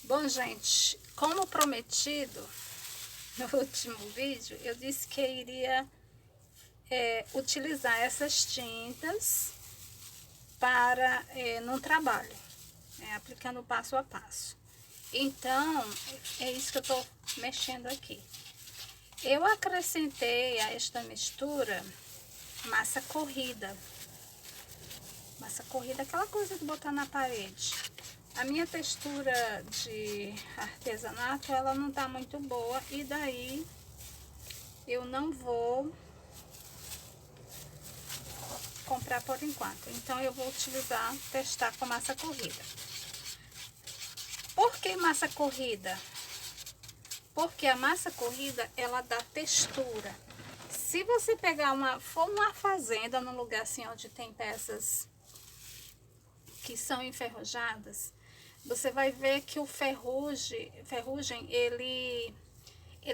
Bom, gente, como prometido no último vídeo, eu disse que iria utilizar essas tintas para no trabalho, aplicando passo a passo. Então, é isso que eu estou mexendo aqui. Eu acrescentei a esta mistura massa corrida. Massa corrida, aquela coisa de botar na parede. A minha textura de artesanato, ela não tá muito boa e daí eu não vou comprar por enquanto. Então eu vou testar com massa corrida. Por que massa corrida? Porque a massa corrida, ela dá textura. Se você pegar for numa fazenda, num lugar assim onde tem peças que são enferrujadas, você vai ver que o ferrugem ele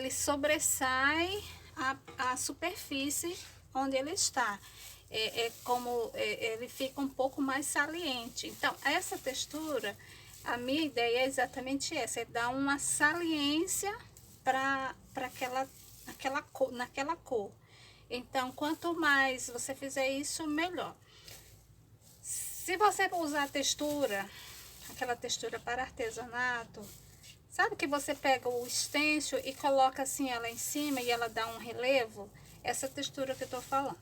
sobressai a superfície onde ele está. Ele fica um pouco mais saliente. Então, essa textura, a minha ideia é exatamente essa, é dar uma saliência para naquela cor. Então, quanto mais você fizer isso, melhor. Se você usar aquela textura para artesanato, sabe que você pega o stencil e coloca assim ela em cima e ela dá um relevo? Essa textura que eu tô falando.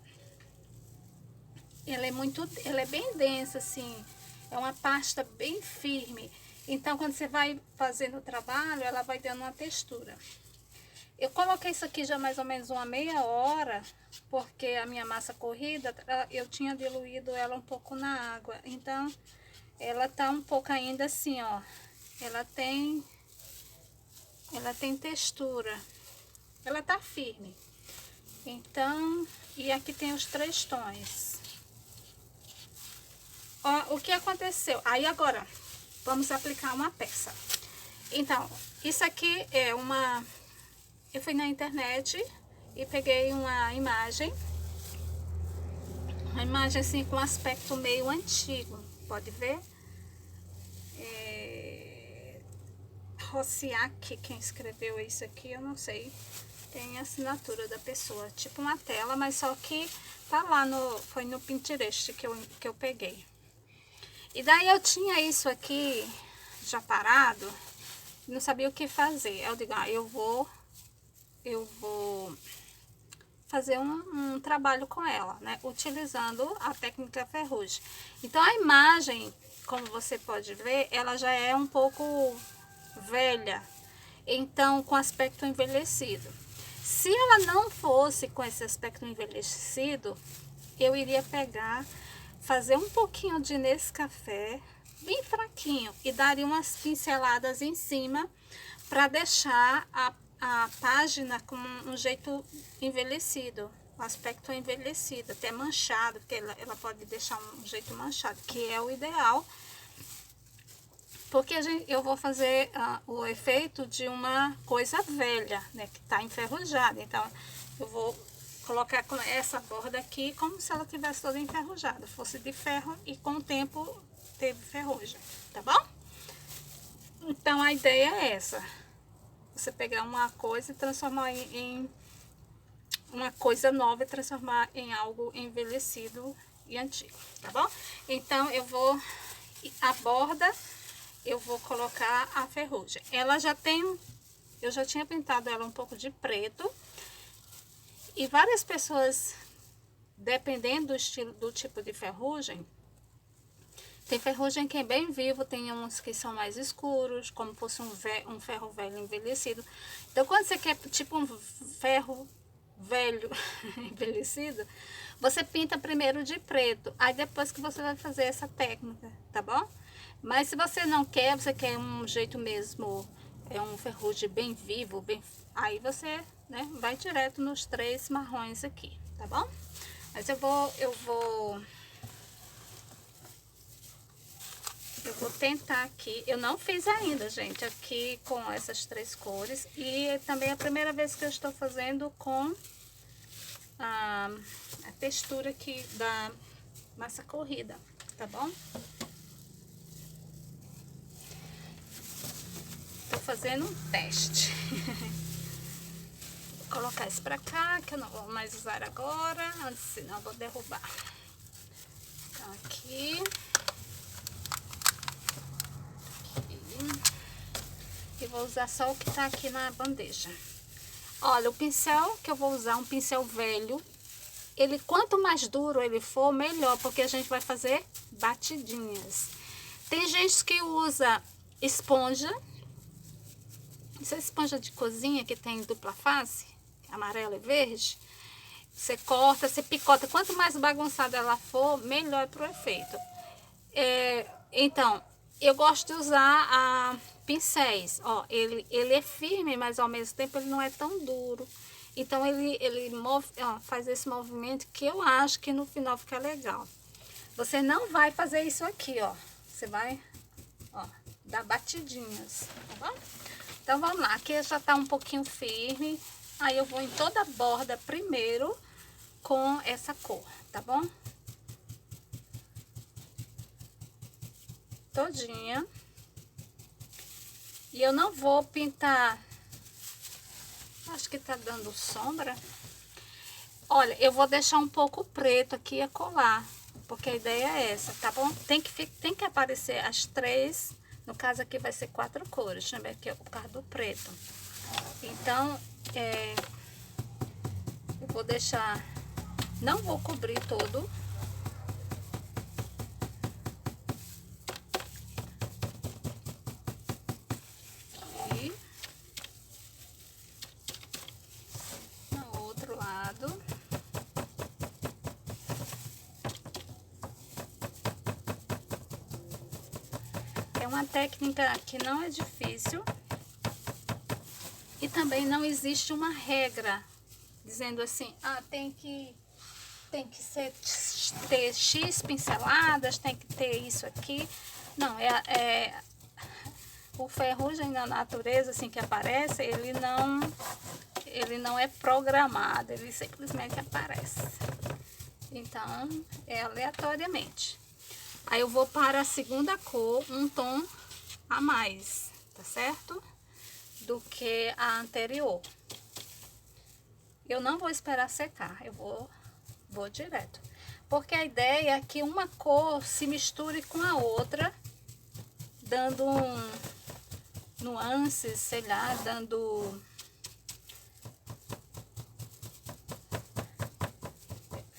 Ela é bem densa assim, é uma pasta bem firme. Então, quando você vai fazendo o trabalho, ela vai dando uma textura. Eu coloquei isso aqui já mais ou menos uma meia hora, porque a minha massa corrida, eu tinha diluído ela um pouco na água. Então, ela tá um pouco ainda assim, ó. Ela tem textura. Ela tá firme. Então, e aqui tem os 3 tons. Ó, o que aconteceu? Aí agora, vamos aplicar uma peça. Então, isso aqui é uma... Eu fui na internet e peguei uma imagem assim com aspecto meio antigo, pode ver? Rossiak, quem escreveu isso aqui, eu não sei. Tem a assinatura da pessoa, tipo uma tela, mas só que tá lá foi no Pinterest que eu peguei. E daí eu tinha isso aqui já parado, não sabia o que fazer. Eu digo, eu vou fazer um trabalho com ela, né? Utilizando a técnica ferrugem. Então, a imagem, como você pode ver, ela já é um pouco velha. Então, com aspecto envelhecido. Se ela não fosse com esse aspecto envelhecido, eu iria fazer um pouquinho de Nescafé, bem fraquinho, e daria umas pinceladas em cima para deixar a página com um jeito envelhecido, um aspecto envelhecido, até manchado, porque ela pode deixar um jeito manchado, que é o ideal, porque eu vou fazer o efeito de uma coisa velha, né, que está enferrujada. Então, eu vou colocar essa borda aqui como se ela tivesse toda enferrujada, fosse de ferro e com o tempo teve ferrugem, tá bom? Então, a ideia é essa. Você pegar uma coisa e transformar em uma coisa nova e transformar em algo envelhecido e antigo, tá bom? Então, a borda, eu vou colocar a ferrugem. Eu já tinha pintado ela um pouco de preto. E várias pessoas, dependendo do tipo de ferrugem, tem ferrugem que é bem vivo, tem uns que são mais escuros, como fosse um ferro velho envelhecido. Então, quando você quer tipo um ferro velho envelhecido, você pinta primeiro de preto, aí depois que você vai fazer essa técnica, tá bom? Mas se você não quer, você quer um jeito mesmo, um ferrugem bem vivo, aí você, né, vai direto nos 3 marrons aqui, tá bom? Mas eu vou tentar aqui. Eu não fiz ainda, gente, aqui com essas 3 cores. E também é a primeira vez que eu estou fazendo com a textura aqui da massa corrida, tá bom? fazendo um teste. Vou colocar isso pra cá, que eu não vou mais usar agora, senão eu vou derrubar. Então, aqui. E vou usar só o que tá aqui na bandeja. Olha, o pincel que eu vou usar, um pincel velho. Ele, quanto mais duro ele for, melhor, porque a gente vai fazer batidinhas. Tem gente que usa esponja. Essa esponja de cozinha que tem dupla face, amarela e verde. Você corta, você picota. Quanto mais bagunçada ela for, melhor pro efeito. Então, eu gosto de usar pincéis. Ó, ele é firme, mas ao mesmo tempo ele não é tão duro. Então, ele faz esse movimento que eu acho que no final fica legal. Você não vai fazer isso aqui, ó. Você vai, ó, dar batidinhas, tá bom? Então, vamos lá. Aqui já tá um pouquinho firme. Aí, eu vou em toda a borda primeiro com essa cor, tá bom? Todinha. E eu não vou pintar... Acho que tá dando sombra. Olha, eu vou deixar um pouco preto aqui e colar, porque a ideia é essa, tá bom? Tem que aparecer as 3, no caso aqui vai ser 4 cores, deixa eu ver aqui, por causa do preto. Então, eu vou deixar, não vou cobrir todo. É uma técnica que não é difícil e também não existe uma regra dizendo assim, tem que ter X pinceladas, tem que ter isso aqui. Não, o ferrugem da natureza assim que aparece, ele não é programado, ele simplesmente aparece. Então, é aleatoriamente. Aí eu vou para a segunda cor, um tom a mais, tá certo? Do que a anterior. Eu não vou esperar secar, eu vou direto. Porque a ideia é que uma cor se misture com a outra, dando nuances, sei lá, dando...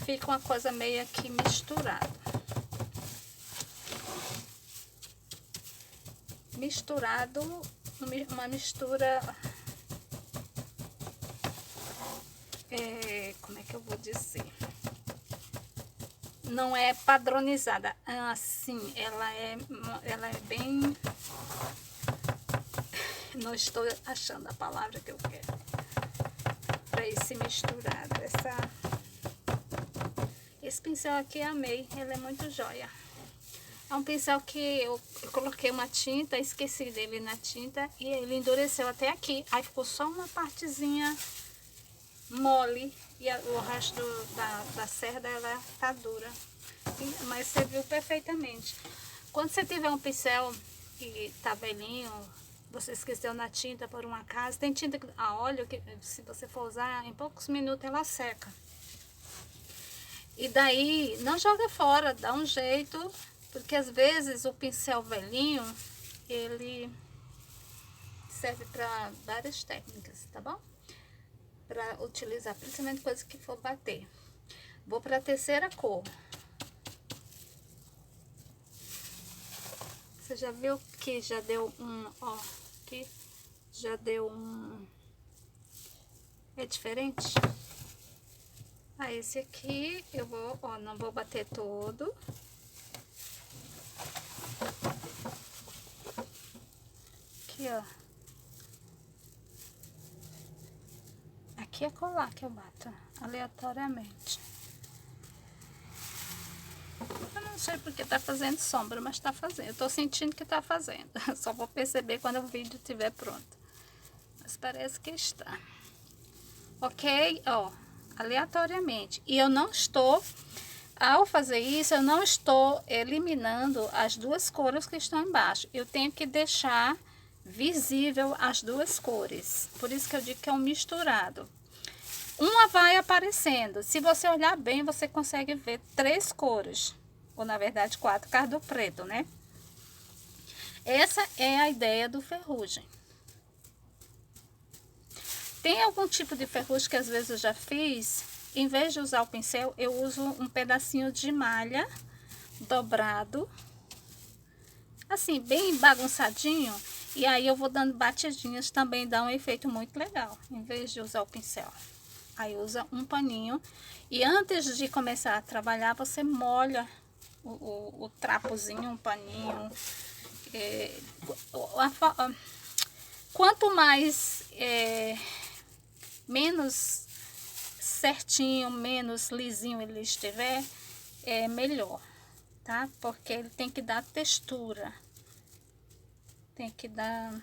Fica uma coisa meio que misturada. Uma mistura, como é que eu vou dizer? Não é padronizada, assim, ela é bem, não estou achando a palavra que eu quero, para esse misturado. Esse pincel aqui amei, ele é muito joia. É um pincel que eu coloquei uma tinta, esqueci dele na tinta e ele endureceu até aqui. Aí ficou só uma partezinha mole e o resto da cerda ela tá dura. Mas serviu perfeitamente. Quando você tiver um pincel que tá velhinho, você esqueceu na tinta por um acaso, tem tinta a óleo que se você for usar, em poucos minutos ela seca. E daí não joga fora, dá um jeito... Porque às vezes o pincel velhinho, ele serve para várias técnicas, tá bom? Para utilizar, principalmente coisas que for bater. Vou para a terceira cor. Você já viu que já deu aqui já deu é diferente? Esse aqui eu vou, não vou bater todo. Aqui, ó. Aqui é colar que eu bato, aleatoriamente. Eu não sei porque tá fazendo sombra, mas tá fazendo. Eu tô sentindo que tá fazendo. Só vou perceber quando o vídeo estiver pronto. Mas parece que está. Ok? Ó, aleatoriamente. E eu não estou... Ao fazer isso, eu não estou eliminando as duas cores que estão embaixo. Eu tenho que deixar visível as duas cores. Por isso que eu digo que é um misturado. Uma vai aparecendo. Se você olhar bem, você consegue ver 3 cores. Ou, na verdade, 4, por causa do preto, né? Essa é a ideia do ferrugem. Tem algum tipo de ferrugem que às vezes eu já fiz, em vez de usar o pincel, eu uso um pedacinho de malha dobrado, assim, bem bagunçadinho, e aí eu vou dando batidinhas, também dá um efeito muito legal, em vez de usar o pincel. Aí usa um paninho, e antes de começar a trabalhar, você molha o trapozinho, um paninho. Quanto mais menos certinho, menos lisinho ele estiver, é melhor, tá? Porque ele tem que dar textura, tem que dar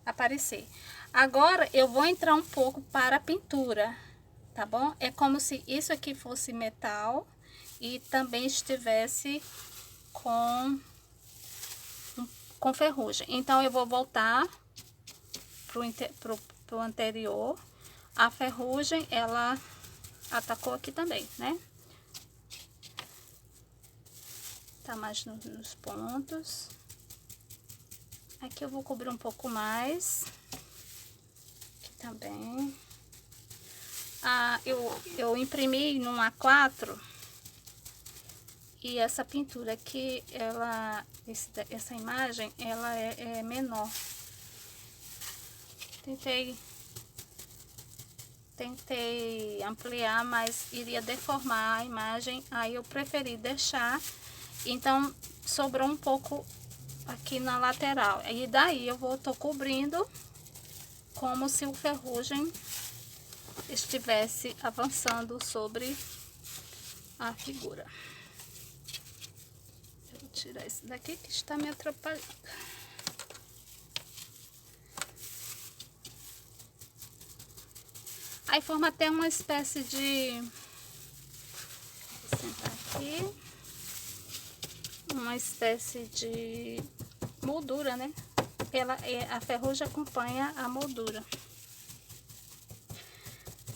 aparecer. Agora eu vou entrar um pouco para a pintura, tá bom? É como se isso aqui fosse metal e também estivesse com ferrugem. Então eu vou voltar pro anterior. A ferrugem, ela atacou aqui também, né? Tá mais nos pontos. Aqui eu vou cobrir um pouco mais. Aqui também. Eu imprimi num A4. E essa pintura aqui, essa imagem, ela é menor. Tentei ampliar, mas iria deformar a imagem, aí eu preferi deixar. Então, sobrou um pouco aqui na lateral. E daí eu tô cobrindo como se o ferrugem estivesse avançando sobre a figura. Eu vou tirar esse daqui que está me atrapalhando. Aí forma até uma espécie de... Vou sentar aqui. Uma espécie de moldura, né? A ferrugem acompanha a moldura.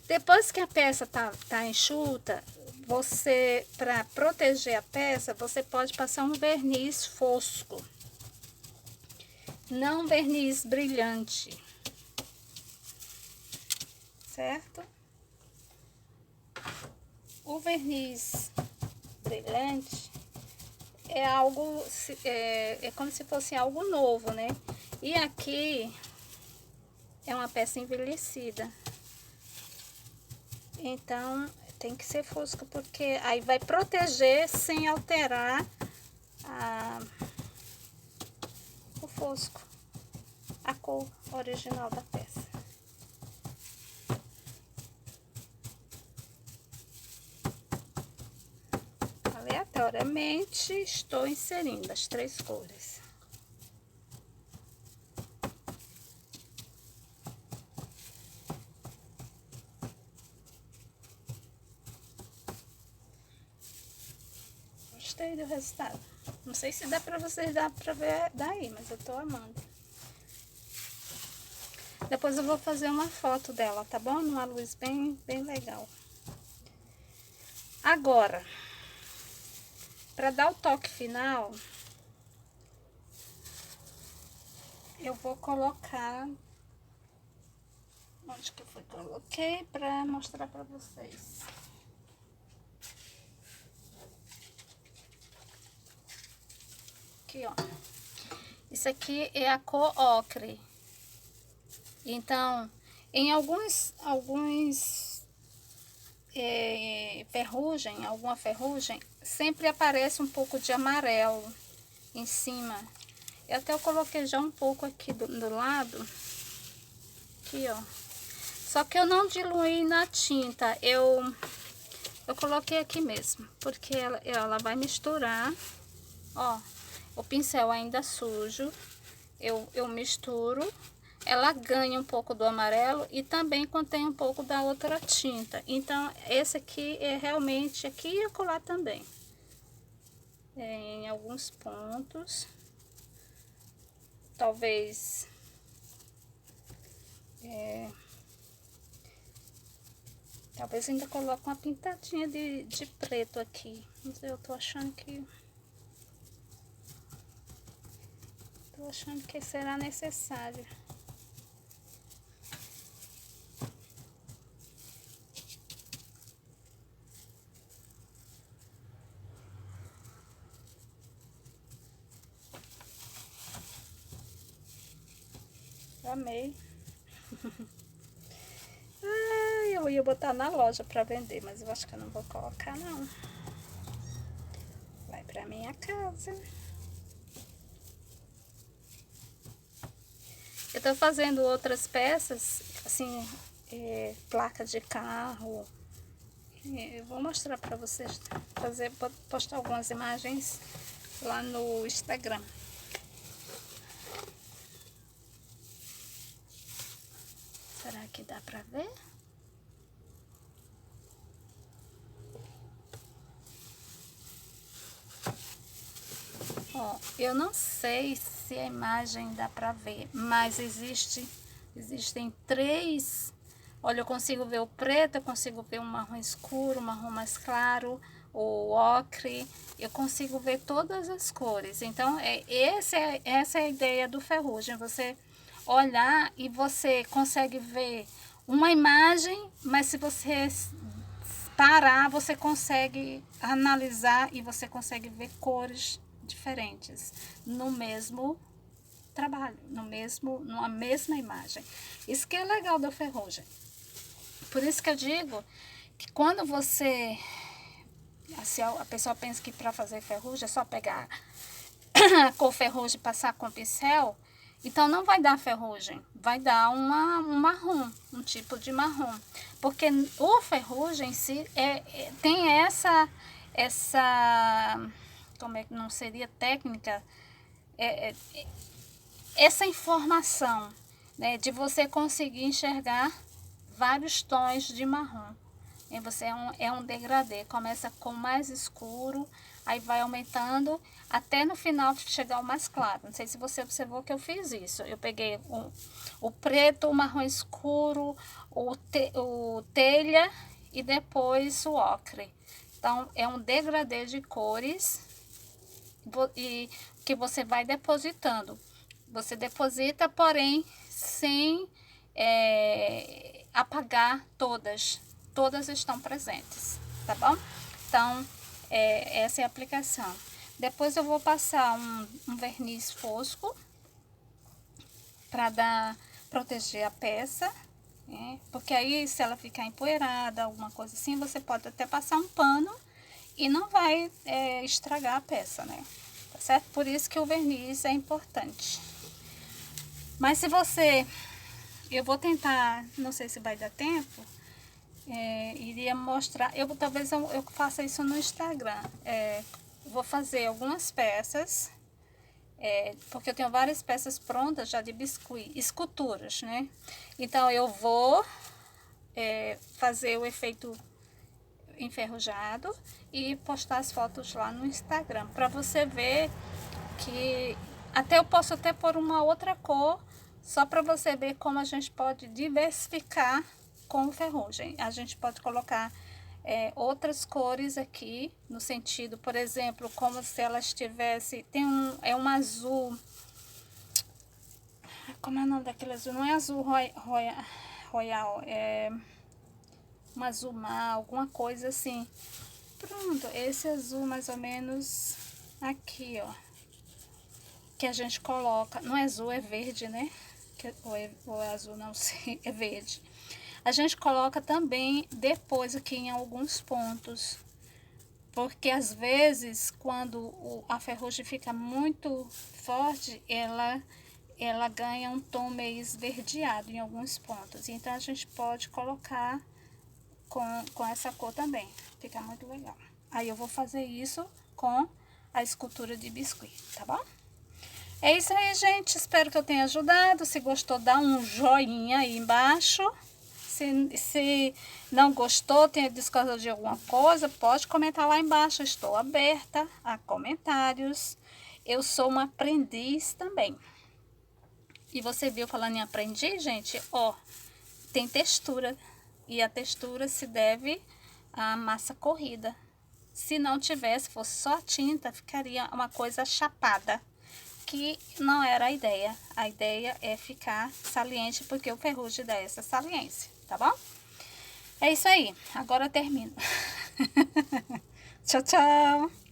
Depois que a peça tá enxuta, você, para proteger a peça, você pode passar um verniz fosco. Não verniz brilhante. Certo? O verniz brilhante é algo, é como se fosse algo novo, né? E aqui é uma peça envelhecida. Então, tem que ser fosco, porque aí vai proteger sem alterar o fosco, a cor original da peça. Aleatoriamente estou inserindo as 3 cores. Gostei do resultado. Não sei se dá pra vocês dar pra ver daí, mas eu tô amando. Depois eu vou fazer uma foto dela, tá bom? Numa luz bem legal. Agora, para dar o toque final, eu vou colocar... Onde que eu coloquei para mostrar para vocês. Aqui, ó. Isso aqui é a cor ocre. Então, em alguma ferrugem, sempre aparece um pouco de amarelo em cima. Eu coloquei já um pouco aqui do lado. Aqui, ó. Só que eu não diluí na tinta. Eu coloquei aqui mesmo, porque ela vai misturar. Ó, o pincel ainda sujo. Eu misturo. Ela ganha um pouco do amarelo e também contém um pouco da outra tinta. Então, esse aqui é realmente aqui e acolá também. em alguns pontos. Talvez talvez ainda coloque uma pintadinha de preto aqui. Mas eu tô achando que será necessário. Amei. Eu ia botar na loja pra vender, mas eu acho que eu não vou colocar, não. Vai pra minha casa. Eu tô fazendo outras peças, assim, placa de carro. Eu vou mostrar pra vocês, postar algumas imagens lá no Instagram. Será que dá pra ver? Ó, eu não sei se a imagem dá pra ver, mas existem três. Olha, eu consigo ver o preto, eu consigo ver o marrom escuro, o marrom mais claro, o ocre. Eu consigo ver todas as cores. Então, essa é a ideia do ferrugem. Você olhar e você consegue ver uma imagem, mas se você parar, você consegue analisar e você consegue ver cores diferentes no mesmo trabalho, numa mesma imagem. Isso que é legal da ferrugem. Por isso que eu digo que quando você, assim, a pessoa pensa que para fazer ferrugem é só pegar a cor ferrugem e passar com pincel, então não vai dar ferrugem, vai dar um marrom, um tipo de marrom. Porque o ferrugem em si tem essa, como é que não seria técnica, essa informação, né, de você conseguir enxergar vários tons de marrom. E você é um degradê, começa com mais escuro, aí vai aumentando até no final chegar ao mais claro. Não sei se você observou que eu fiz isso. Eu peguei o preto, o marrom escuro, o telha e depois o ocre. Então é um degradê de cores e que você vai depositando. Você deposita, porém sem apagar todas. Todas estão presentes, tá bom? Então, essa é a aplicação. Depois eu vou passar um verniz fosco para proteger a peça, né? Porque aí se ela ficar empoeirada, alguma coisa assim, você pode até passar um pano e não vai estragar a peça, né? Tá certo? Por isso que o verniz é importante. Mas se você... Eu vou tentar, não sei se vai dar tempo... iria mostrar, talvez eu faça isso no Instagram. Vou fazer algumas peças, porque eu tenho várias peças prontas já de biscuit, esculturas, né? Então eu vou fazer o efeito enferrujado e postar as fotos lá no Instagram, para você ver que eu posso até pôr uma outra cor, só para você ver como a gente pode diversificar com ferrugem. A gente pode colocar outras cores aqui, no sentido, por exemplo, como se ela estivesse... um azul... Como é o nome daquele azul? Não é azul royal, é um azul mar, alguma coisa assim. Pronto, esse azul mais ou menos aqui, ó. Que a gente coloca... Não é azul, é verde, né? Ou é azul, não sei, é verde. A gente coloca também depois aqui em alguns pontos, porque às vezes quando a ferrugem fica muito forte, ela ganha um tom meio esverdeado em alguns pontos. Então a gente pode colocar com essa cor também, fica muito legal. Aí eu vou fazer isso com a escultura de biscuit, tá bom? É isso aí, gente, espero que eu tenha ajudado. Se gostou, dá um joinha aí embaixo. Se não gostou, tem discordou de alguma coisa, pode comentar lá embaixo. Eu estou aberta a comentários. Eu sou uma aprendiz também. E você viu, falando em aprendiz, gente, ó, tem textura. E a textura se deve à massa corrida. Se não tivesse, fosse só tinta, ficaria uma coisa chapada, que não era a ideia. A ideia é ficar saliente, porque o ferrugem dá essa saliência, tá bom? É isso aí. Agora eu termino. Tchau, tchau.